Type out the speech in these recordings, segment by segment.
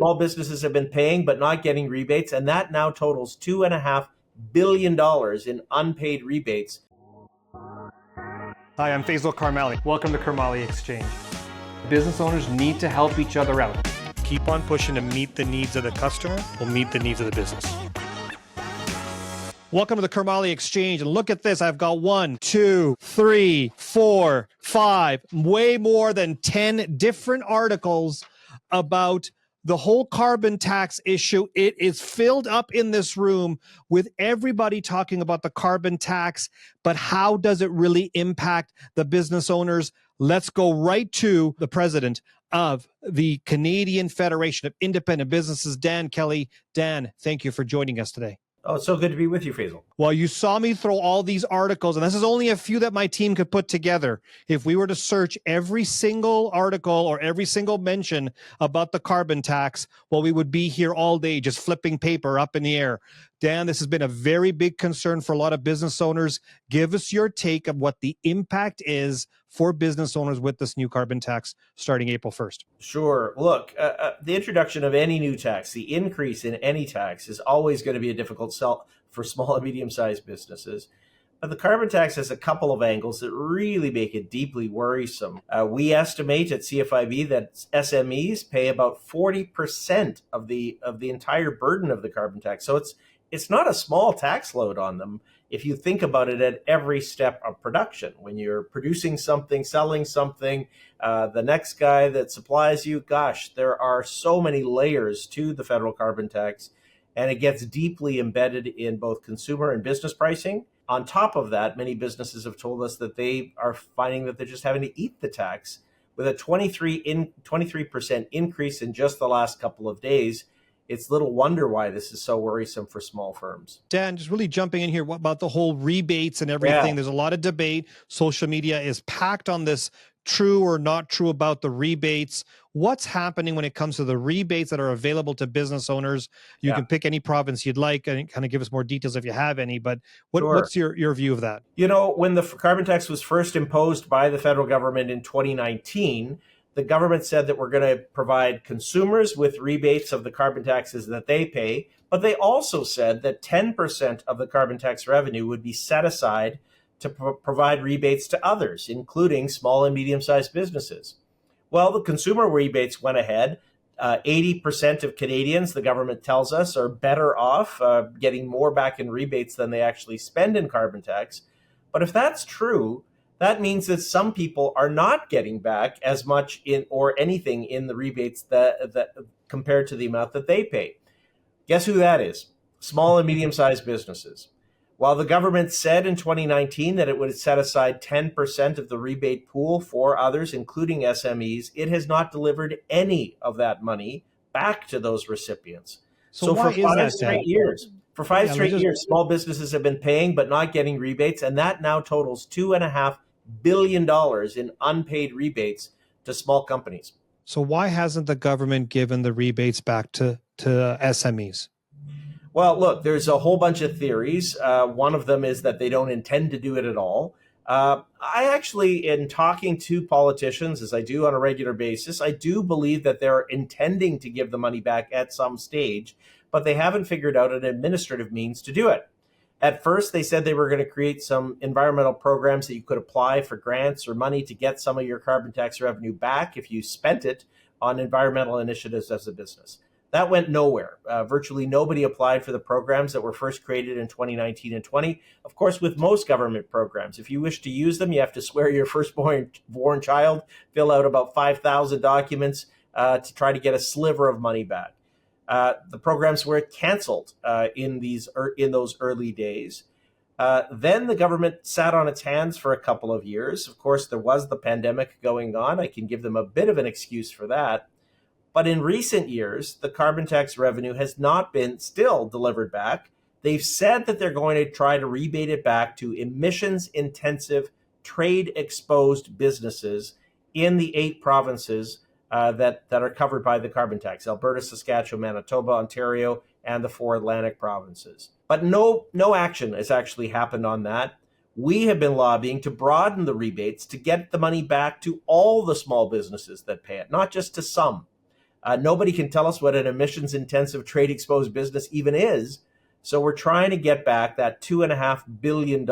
small businesses have been paying but not getting rebates, and that now totals $2.5 billion in unpaid rebates. Hi, I'm Faisal Karmali. Welcome to Karmali Exchange. Business owners need to help each other out. Keep on pushing to meet the needs of the customer will meet the needs of the business. Welcome to the Karmali Exchange, and look at this. I've got 1, 2, 3, 4, 5, way more than 10 different articles about the whole carbon tax issue. It is filled up in this room with everybody talking about the carbon tax, but how does it really impact the business owners? Let's go right to the president of the Canadian Federation of Independent Businesses, Dan Kelly. Dan, thank you for joining us today. Oh, it's so good to be with you, Faisal. Well, you saw me throw all these articles, and this is only a few that my team could put together. If we were to search every single article or every single mention about the carbon tax, well, we would be here all day just flipping paper up in the air. Dan, this has been a very big concern for a lot of business owners. Give us your take of what the impact is for business owners with this new carbon tax starting April 1st. Sure. Look, the introduction of any new tax, the increase in any tax is always going to be a difficult sell for small and medium-sized businesses. But the carbon tax has a couple of angles that really make it deeply worrisome. We estimate at CFIB that SMEs pay about 40% of the entire burden of the carbon tax. So it's not a small tax load on them if you think about it at every step of production. When you're producing something, selling something, the next guy that supplies you, gosh, there are so many layers to the federal carbon tax, and it gets deeply embedded in both consumer and business pricing. On top of that, many businesses have told us that they are finding that they're just having to eat the tax. With a 23% increase in just the last couple of days, it's little wonder why this is so worrisome for small firms. Dan, just really jumping in here, what about the whole rebates and everything? Yeah. There's a lot of debate. Social media is packed on this true or not true about the rebates. What's happening when it comes to the rebates that are available to business owners? You can pick any province you'd like and kind of give us more details if you have any, but what's your view of that? You know, when the carbon tax was first imposed by the federal government in 2019, the government said that we're going to provide consumers with rebates of the carbon taxes that they pay, but they also said that 10% of the carbon tax revenue would be set aside to provide rebates to others, including small and medium-sized businesses. Well, the consumer rebates went ahead. 80% of Canadians, the government tells us, are better off getting more back in rebates than they actually spend in carbon tax. But if that's true, that means that some people are not getting back as much in or anything in the rebates that compared to the amount that they pay. Guess who that is? Small and medium-sized businesses. While the government said in 2019 that it would set aside 10% of the rebate pool for others, including SMEs, it has not delivered any of that money back to those recipients. So for 5 straight years, small businesses have been paying but not getting rebates, and that now totals $2.5 billion in unpaid rebates to small companies. So why hasn't the government given the rebates back to SMEs? Well, look, there's a whole bunch of theories. One of them is that they don't intend to do it at all. I actually, in talking to politicians, as I do on a regular basis, I do believe that they're intending to give the money back at some stage, but they haven't figured out an administrative means to do it. At first, they said they were going to create some environmental programs that you could apply for grants or money to get some of your carbon tax revenue back if you spent it on environmental initiatives as a business. That went nowhere. Virtually nobody applied for the programs that were first created in 2019 and 20. Of course, with most government programs, if you wish to use them, you have to swear your firstborn child, fill out about 5,000 documents to try to get a sliver of money back. The programs were canceled in those early days. Then the government sat on its hands for a couple of years. Of course, there was the pandemic going on. I can give them a bit of an excuse for that. But in recent years, the carbon tax revenue has not been still delivered back. They've said that they're going to try to rebate it back to emissions-intensive, trade-exposed businesses in the 8 provinces that are covered by the carbon tax: Alberta, Saskatchewan, Manitoba, Ontario, and the 4 Atlantic provinces. But no action has actually happened on that. We have been lobbying to broaden the rebates to get the money back to all the small businesses that pay it, not just to some. Nobody can tell us what an emissions intensive trade exposed business even is. So we're trying to get back that $2.5 billion.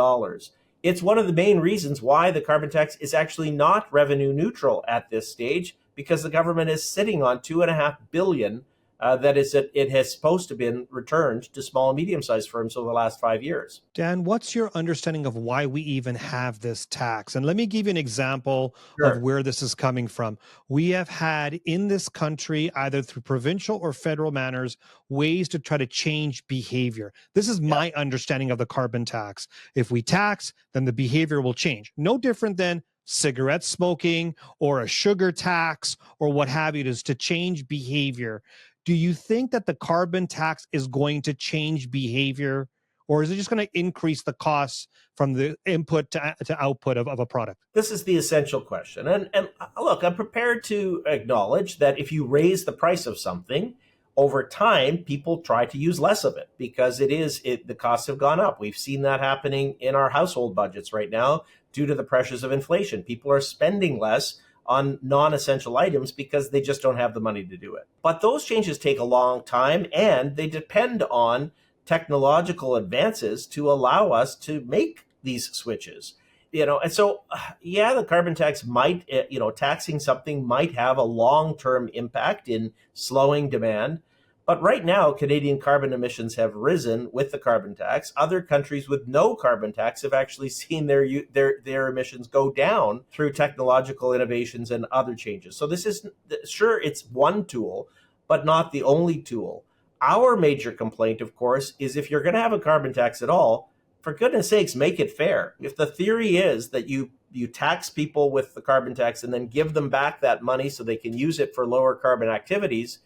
It's one of the main reasons why the carbon tax is actually not revenue neutral at this stage, because the government is sitting on $2.5 billion it has supposed to been returned to small and medium-sized firms over the last 5 years. Dan, what's your understanding of why we even have this tax? And let me give you an example Sure. of where this is coming from. We have had in this country, either through provincial or federal manners, ways to try to change behavior. This is my understanding of the carbon tax. If we tax, then the behavior will change. No different than cigarette smoking or a sugar tax or what have you. It is to change behavior. Do you think that the carbon tax is going to change behavior, or is it just going to increase the costs from the input to output of a product? This is the essential question. And look, I'm prepared to acknowledge that if you raise the price of something, over time, people try to use less of it because the costs have gone up. We've seen that happening in our household budgets right now due to the pressures of inflation. People are spending less on non-essential items because they just don't have the money to do it. But those changes take a long time, and they depend on technological advances to allow us to make these switches. And so, the carbon tax might, taxing something might have a long-term impact in slowing demand. But right now, Canadian carbon emissions have risen with the carbon tax. Other countries with no carbon tax have actually seen their emissions go down through technological innovations and other changes. So this is, sure, it's one tool, but not the only tool. Our major complaint, of course, is if you're going to have a carbon tax at all, for goodness sakes, make it fair. If the theory is that you tax people with the carbon tax and then give them back that money so they can use it for lower carbon activities,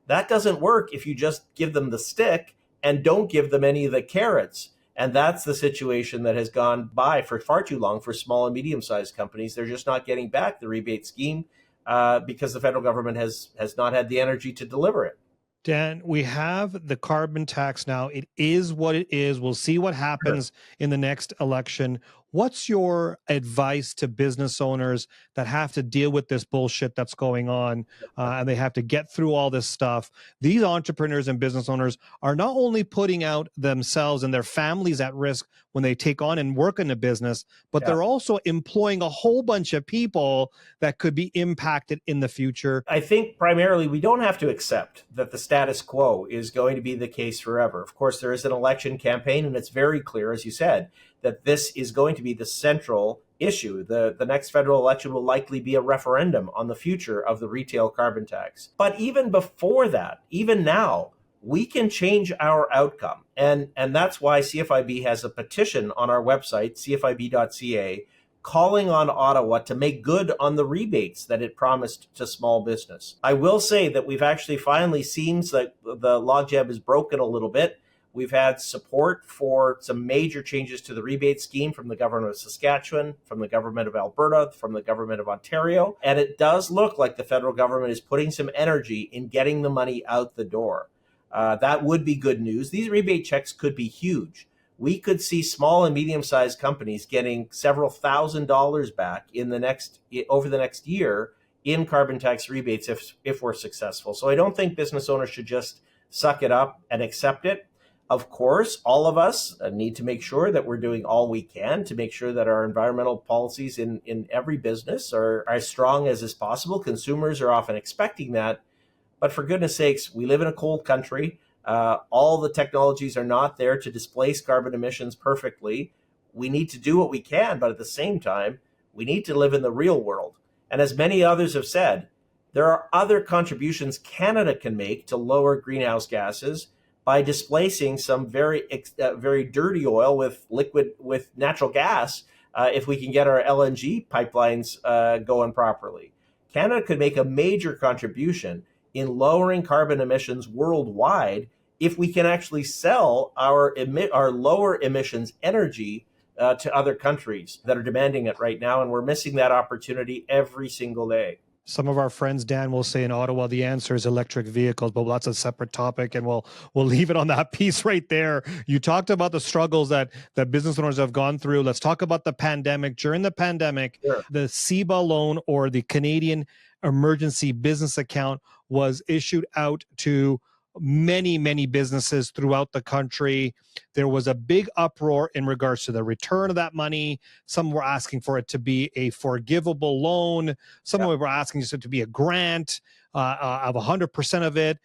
that doesn't work if you just give them the stick and don't give them any of the carrots. And that's the situation that has gone by for far too long for small and medium-sized companies. They're just not getting back the rebate scheme because the federal government has not had the energy to deliver it. Dan, we have the carbon tax now. It is what it is. We'll see what happens in the next election. What's your advice to business owners that have to deal with this bullshit that's going on and they have to get through all this stuff? These entrepreneurs and business owners are not only putting out themselves and their families at risk when they take on and work in a business, but they're also employing a whole bunch of people that could be impacted in the future. I think primarily we don't have to accept that the status quo is going to be the case forever. Of course, there is an election campaign, and it's very clear, as you said, that this is going to be the central issue. The next federal election will likely be a referendum on the future of the retail carbon tax. But even before that, even now, we can change our outcome. And that's why CFIB has a petition on our website, cfib.ca, calling on Ottawa to make good on the rebates that it promised to small business. I will say that we've actually finally seen that the logjam is broken a little bit. We've had support for some major changes to the rebate scheme from the government of Saskatchewan, from the government of Alberta, from the government of Ontario. And it does look like the federal government is putting some energy in getting the money out the door. That would be good news. These rebate checks could be huge. We could see small and medium-sized companies getting several $1,000s back over the next year in carbon tax rebates if we're successful. So I don't think business owners should just suck it up and accept it. Of course, all of us need to make sure that we're doing all we can to make sure that our environmental policies in every business are as strong as is possible. Consumers are often expecting that. But for goodness sakes, we live in a cold country. All the technologies are not there to displace carbon emissions perfectly. We need to do what we can, but at the same time, we need to live in the real world. And as many others have said, there are other contributions Canada can make to lower greenhouse gases by displacing some very dirty oil with natural gas if we can get our LNG pipelines going properly. Canada could make a major contribution in lowering carbon emissions worldwide if we can actually sell our lower emissions energy to other countries that are demanding it right now. And we're missing that opportunity every single day. Some of our friends, Dan, will say in Ottawa, the answer is electric vehicles, but that's a separate topic, and we'll leave it on that piece right there. You talked about the struggles that business owners have gone through. Let's talk about the pandemic. During the pandemic, the CEBA loan, or the Canadian emergency business account was issued out to many businesses throughout the country. There was a big uproar in regards to the return of that money. Some were asking for it to be a forgivable loan. Some were asking it to be a grant of 100% of it.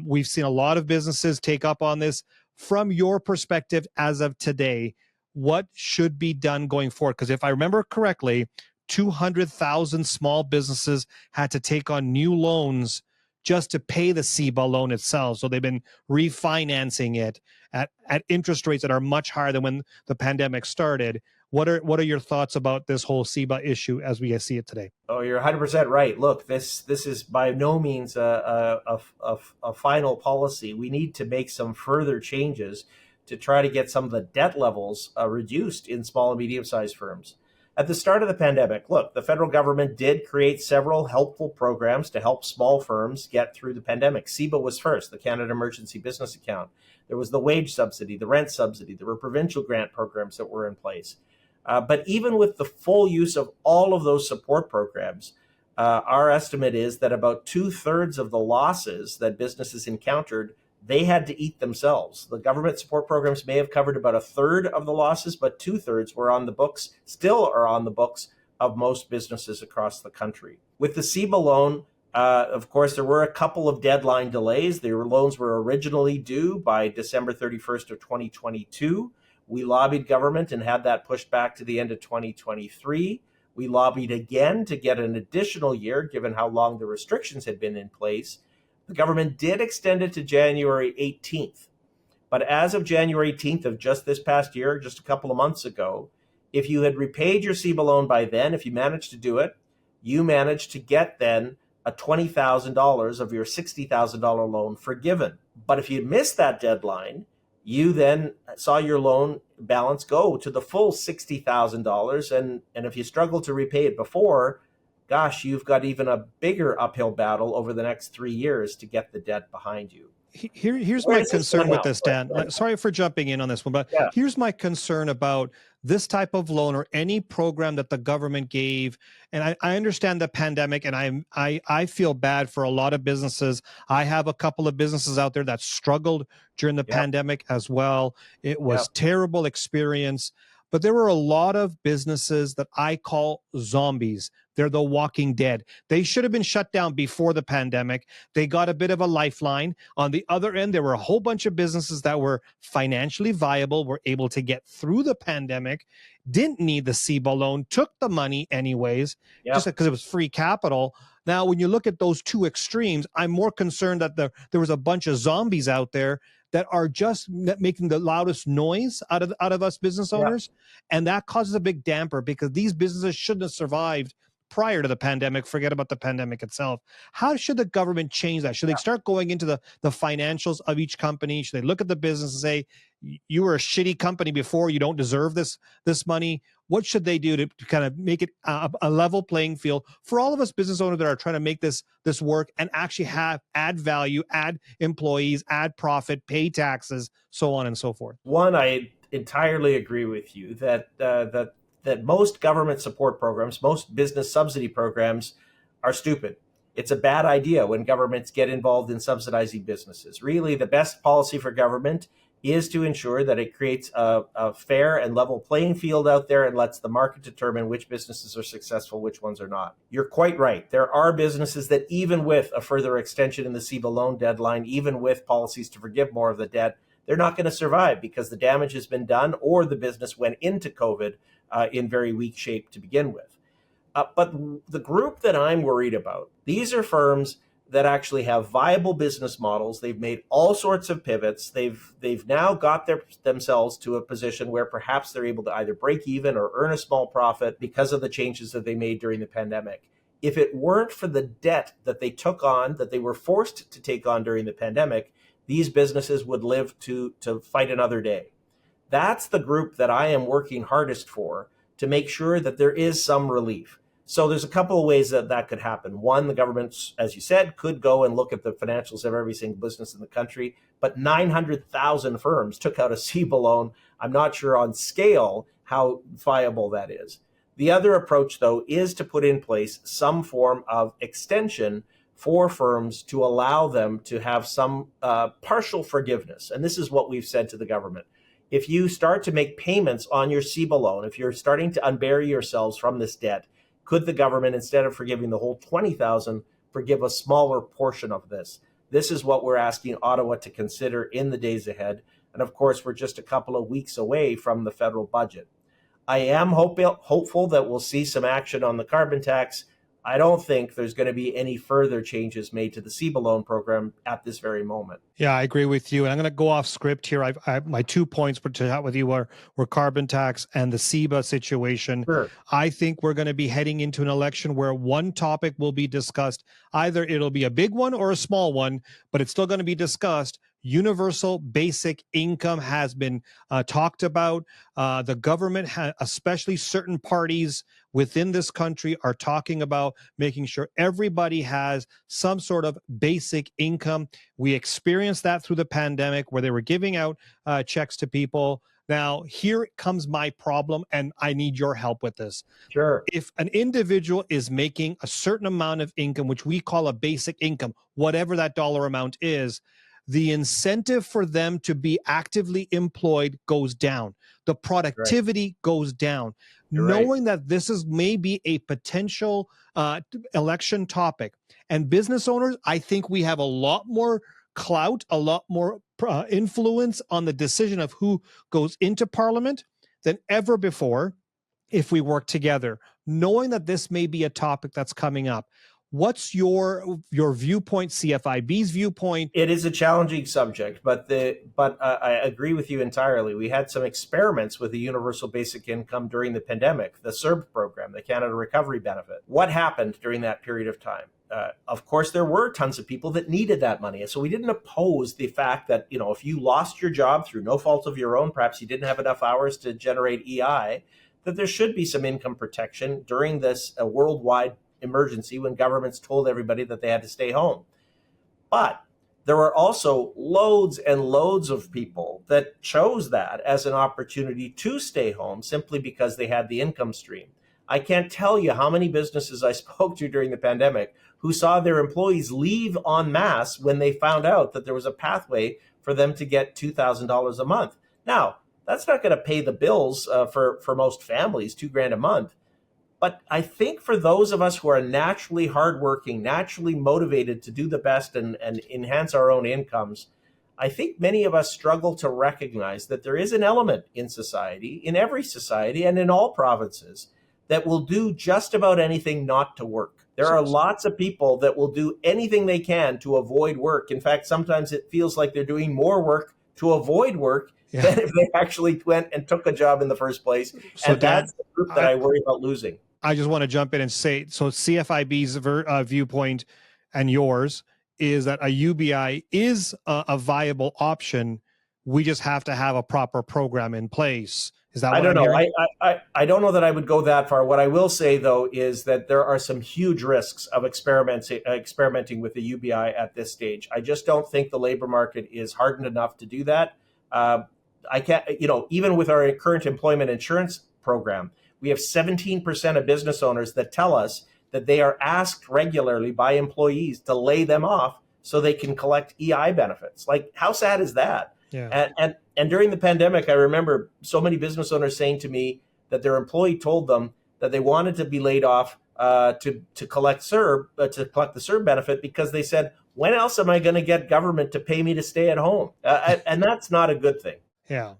We've seen a lot of businesses take up on this. From your perspective as of today, what should be done going forward? Because if I remember correctly, 200,000 small businesses had to take on new loans just to pay the CEBA loan itself. So they've been refinancing it at interest rates that are much higher than when the pandemic started. What are your thoughts about this whole CEBA issue as we see it today? Oh, you're 100% right. Look, this is by no means a final policy. We need to make some further changes to try to get some of the debt levels reduced in small and medium-sized firms. At the start of the pandemic, look, the federal government did create several helpful programs to help small firms get through the pandemic. CEBA was first, the Canada Emergency Business Account. There was the wage subsidy, the rent subsidy. There were provincial grant programs that were in place. But even with the full use of all of those support programs, our estimate is that about 2/3 of the losses that businesses encountered, they had to eat themselves. The government support programs may have covered about 1/3 of the losses, but 2/3 were on the books, still are on the books of most businesses across the country. With the CEBA loan, of course, there were a couple of deadline delays. The loans were originally due by December 31st of 2022. We lobbied government and had that pushed back to the end of 2023. We lobbied again to get an additional year, given how long the restrictions had been in place. The government did extend it to January 18th. But as of January 18th of just this past year, just a couple of months ago, if you had repaid your CEBA loan by then, if you managed to do it, you managed to get then a $20,000 of your $60,000 loan forgiven. But if you missed that deadline, you then saw your loan balance go to the full $60,000. And if you struggled to repay it before, gosh, you've got even a bigger uphill battle over the next 3 years to get the debt behind you. Here's my concern with this, Dan. Sorry for jumping in on this one, but here's my concern about this type of loan or any program that the government gave. And I understand the pandemic, and I feel bad for a lot of businesses. I have a couple of businesses out there that struggled during the pandemic as well. It was terrible experience. But there were a lot of businesses that I call zombies. They're the walking dead. They should have been shut down before the pandemic. They got a bit of a lifeline. On the other end, there were a whole bunch of businesses that were financially viable, were able to get through the pandemic, didn't need the CEBA loan, took the money anyways, just because it was free capital. Now, when you look at those two extremes, I'm more concerned that there was a bunch of zombies out there that are just making the loudest noise out of us business owners. And that causes a big damper because these businesses shouldn't have survived prior to the pandemic. Forget about the pandemic itself. How should the government change that? Should they start going into the financials of each company? Should they look at the business and say, you were a shitty company before, you don't deserve this money? What should they do to kind of make it a level playing field for all of us business owners that are trying to make this work and actually add value, add employees, add profit, pay taxes, so on and so forth? One, I entirely agree with you that most government support programs, most business subsidy programs are stupid. It's a bad idea when governments get involved in subsidizing businesses. Really, the best policy for government is to ensure that it creates a fair and level playing field out there and lets the market determine which businesses are successful, which ones are not. You're quite right. There are businesses that even with a further extension in the CEBA loan deadline, even with policies to forgive more of the debt, they're not going to survive because the damage has been done or the business went into COVID in very weak shape to begin with. But the group that I'm worried about, these are firms that actually have viable business models. They've made all sorts of pivots. They've now got themselves to a position where perhaps they're able to either break even or earn a small profit because of the changes that they made during the pandemic. If it weren't for the debt that they took on, that they were forced to take on during the pandemic, these businesses would live to fight another day. That's the group that I am working hardest for to make sure that there is some relief. So there's a couple of ways that could happen. One, the government, as you said, could go and look at the financials of every single business in the country, but 900,000 firms took out a CEBA loan. I'm not sure on scale how viable that is. The other approach, though, is to put in place some form of extension for firms to allow them to have some partial forgiveness. And this is what we've said to the government. If you start to make payments on your CEBA loan, if you're starting to unbury yourselves from this debt, could the government, instead of forgiving the whole $20,000, forgive a smaller portion of this? This is what we're asking Ottawa to consider in the days ahead. And of course, we're just a couple of weeks away from the federal budget. I am hopeful that we'll see some action on the carbon tax. I don't think there's going to be any further changes made to the CEBA loan program at this very moment. Yeah, I agree with you. And I'm going to go off script here. My 2 points to chat with you were carbon tax and the CEBA situation. Sure. I think we're going to be heading into an election where one topic will be discussed. Either it'll be a big one or a small one, but it's still going to be discussed. Universal basic income has been talked about. The government, especially certain parties within this country, are talking about making sure everybody has some sort of basic income. We experienced that through the pandemic where they were giving out checks to people. Now, here comes my problem, and I need your help with this. Sure. If an individual is making a certain amount of income, which we call a basic income, whatever that dollar amount is, the incentive for them to be actively employed goes down. The productivity goes down. You're Knowing that this is maybe a potential election topic, and business owners, I think we have a lot more clout, a lot more influence on the decision of who goes into Parliament than ever before if we work together. Knowing that this may be a topic that's coming up, what's your viewpoint, CFIB's viewpoint? It is a challenging subject, but I agree with you entirely. We had some experiments with the universal basic income during the pandemic, the CERB program, the Canada Recovery Benefit. What happened during that period of time? Of course, there were tons of people that needed that money. And so we didn't oppose the fact that, if you lost your job through no fault of your own, perhaps you didn't have enough hours to generate EI, that there should be some income protection during this worldwide emergency when governments told everybody that they had to stay home. But there were also loads and loads of people that chose that as an opportunity to stay home simply because they had the income stream. I can't tell you how many businesses I spoke to during the pandemic who saw their employees leave en masse when they found out that there was a pathway for them to get $2,000 a month. Now, that's not going to pay the bills for most families, $2,000 a month. But I think for those of us who are naturally hardworking, naturally motivated to do the best and enhance our own incomes, I think many of us struggle to recognize that there is an element in society, in every society and in all provinces, that will do just about anything not to work. There are lots of people that will do anything they can to avoid work. In fact, sometimes it feels like they're doing more work to avoid work than if they actually went and took a job in the first place. So that's the group that I worry about losing. I just want to jump in and say, so CFIB's viewpoint and yours is that a UBI is a viable option. We just have to have a proper program in place. Is that what I don't know. hearing? I don't know that I would go that far. What I will say, though, is that there are some huge risks of experimenting with the UBI at this stage. I just don't think the labor market is hardened enough to do that. I can't, even with our current employment insurance program, we have 17% of business owners that tell us that they are asked regularly by employees to lay them off so they can collect EI benefits. Like, how sad is that? Yeah. And during the pandemic, I remember so many business owners saying to me that their employee told them that they wanted to be laid off to collect the CERB benefit because they said, when else am I going to get government to pay me to stay at home? And that's not a good thing. Yeah.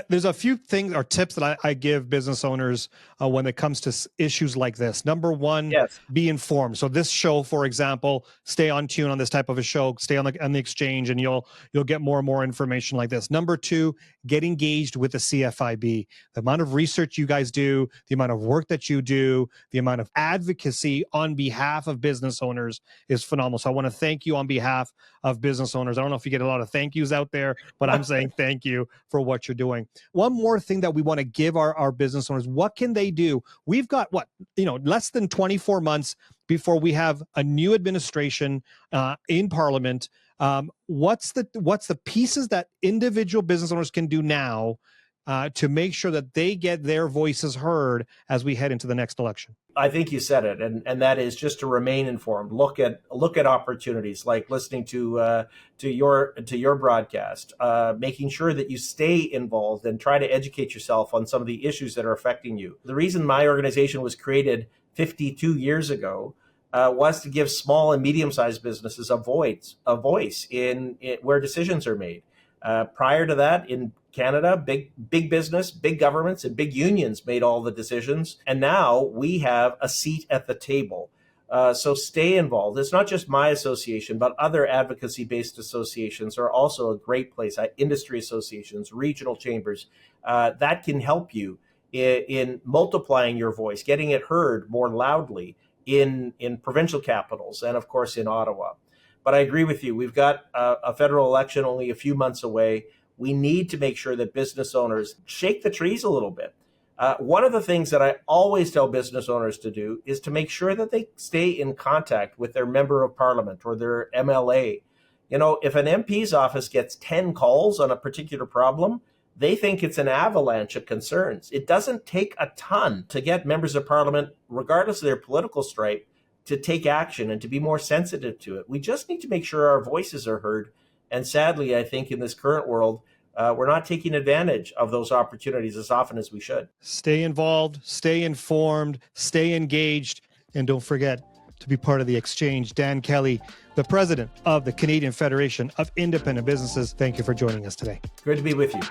There's a few things or tips that I give business owners when it comes to issues like this. Number one, be informed. So this show, for example, stay on tune on this type of a show, stay on the exchange, and you'll get more and more information like this. Number two, get engaged with the CFIB. The amount of research you guys do, the amount of work that you do, the amount of advocacy on behalf of business owners is phenomenal. So I want to thank you on behalf of business owners. I don't know if you get a lot of thank yous out there, but I'm saying thank you for what you're doing. One more thing that we want to give our business owners, what can they do? We've got less than 24 months before we have a new administration in Parliament. What's the pieces that individual business owners can do now to make sure that they get their voices heard as we head into the next election? I think you said it, and that is just to remain informed. Look at opportunities like listening to your broadcast, making sure that you stay involved and try to educate yourself on some of the issues that are affecting you. The reason my organization was created 52 years ago was to give small and medium-sized businesses a voice in where decisions are made. Prior to that, in Canada, big business, big governments, and big unions made all the decisions. And now we have a seat at the table. So stay involved. It's not just my association, but other advocacy-based associations are also a great place. Industry associations, regional chambers, that can help you in multiplying your voice, getting it heard more loudly in provincial capitals and, of course, in Ottawa. But I agree with you. We've got a federal election only a few months away. We need to make sure that business owners shake the trees a little bit. One of the things that I always tell business owners to do is to make sure that they stay in contact with their member of parliament or their MLA. You know, if an MP's office gets 10 calls on a particular problem, they think it's an avalanche of concerns. It doesn't take a ton to get members of parliament, regardless of their political stripe, to take action and to be more sensitive to it. We just need to make sure our voices are heard. And sadly, I think in this current world, we're not taking advantage of those opportunities as often as we should. Stay involved, stay informed, stay engaged, and don't forget to be part of the exchange. Dan Kelly, the president of the Canadian Federation of Independent Businesses, thank you for joining us today. Great to be with you.